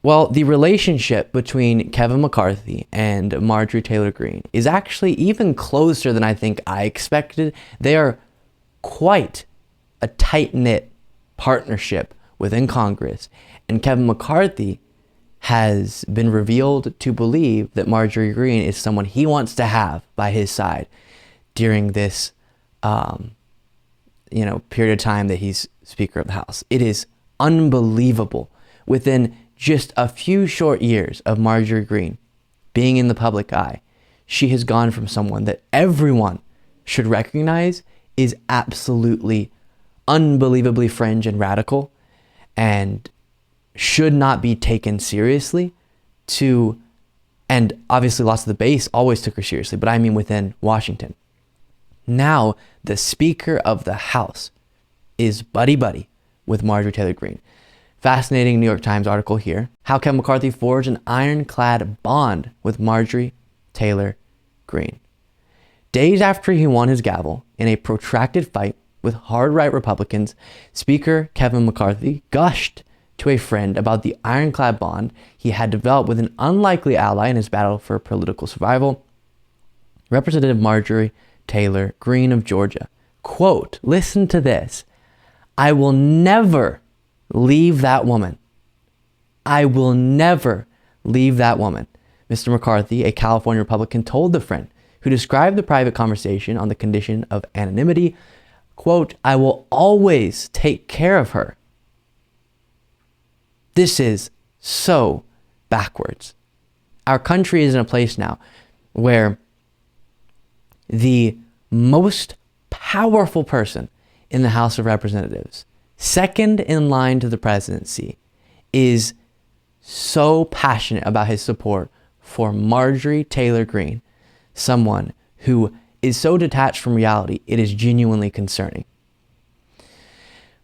Well, the relationship between Kevin McCarthy and Marjorie Taylor Greene is actually even closer than I think I expected. They are quite a tight-knit partnership within Congress, and Kevin McCarthy has been revealed to believe that Marjorie Greene is someone he wants to have by his side during this period of time that he's Speaker of the House. It is unbelievable. Within just a few short years of Marjorie Greene being in the public eye, she has gone from someone that everyone should recognize is absolutely unbelievably fringe and radical and should not be taken seriously to, and obviously lots of the base always took her seriously, but I mean within Washington. Now the Speaker of the House is buddy-buddy with Marjorie Taylor Greene. Fascinating New York Times article here. How Kevin McCarthy forged an ironclad bond with Marjorie Taylor Greene. Days after he won his gavel in a protracted fight with hard right Republicans, Speaker Kevin McCarthy gushed to a friend about the ironclad bond he had developed with an unlikely ally in his battle for political survival, Representative Marjorie Taylor Greene of Georgia. Quote, listen to this. "I will never leave that woman. I will never leave that woman," Mr. McCarthy, a California Republican, told the friend, who described the private conversation on the condition of anonymity. Quote, "I will always take care of her." This is so backwards. Our country is in a place now where the most powerful person in the House of Representatives, second in line to the presidency, is so passionate about his support for Marjorie Taylor Greene, someone who is so detached from reality, it is genuinely concerning.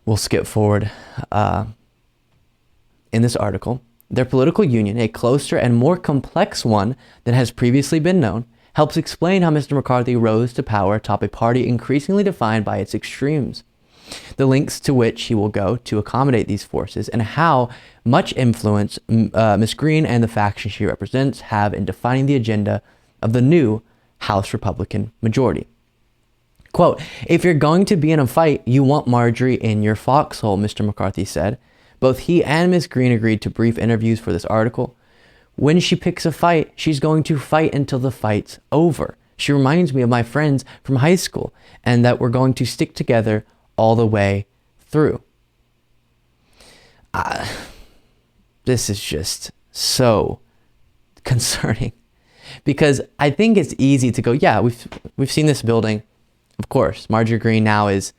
We'll skip forward in this article. Their political union, a closer and more complex one than has previously been known, helps explain how Mr. McCarthy rose to power atop a party increasingly defined by its extremes, the lengths to which he will go to accommodate these forces, and how much influence Ms. Greene and the faction she represents have in defining the agenda of the new House Republican majority. Quote, "If you're going to be in a fight, you want Marjorie in your foxhole," Mr. McCarthy said. Both he and Ms. Greene agreed to brief interviews for this article. "When she picks a fight, she's going to fight until the fight's over. She reminds me of my friends from high school, and that we're going to stick together all the way through." This is just so concerning, because I think it's easy to go, yeah, we've seen this building. Of course, Marjorie Greene now is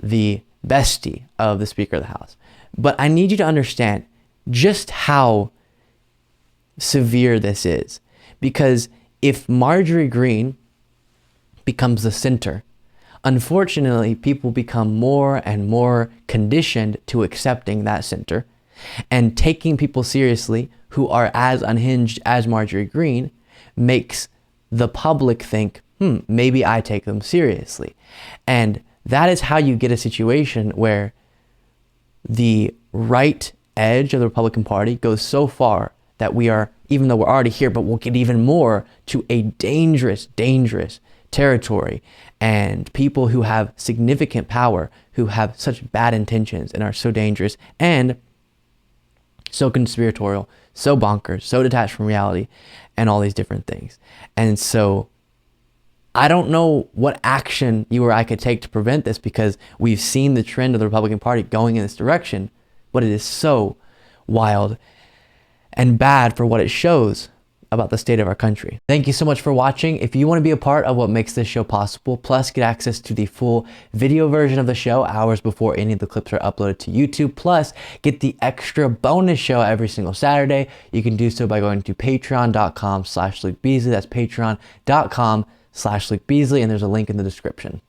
the bestie of the Speaker of the House. But I need you to understand just how severe this is. Because if Marjorie Greene becomes the center, unfortunately, people become more and more conditioned to accepting that center, and taking people seriously who are as unhinged as Marjorie Greene makes the public think, maybe I take them seriously. And that is how you get a situation where the right edge of the Republican Party goes so far that we are, even though we're already here, but we'll get even more to a dangerous, dangerous territory, and people who have significant power, who have such bad intentions and are so dangerous and so conspiratorial, so bonkers, so detached from reality, and all these different things. And so I don't know what action you or I could take to prevent this, because we've seen the trend of the Republican Party going in this direction, but it is so wild and bad for what it shows about the state of our country. Thank you so much for watching. If you want to be a part of what makes this show possible, plus get access to the full video version of the show hours before any of the clips are uploaded to YouTube, plus get the extra bonus show every single Saturday, you can do so by going to patreon.com/Luke Beasley. That's patreon.com/Luke Beasley, and there's a link in the description.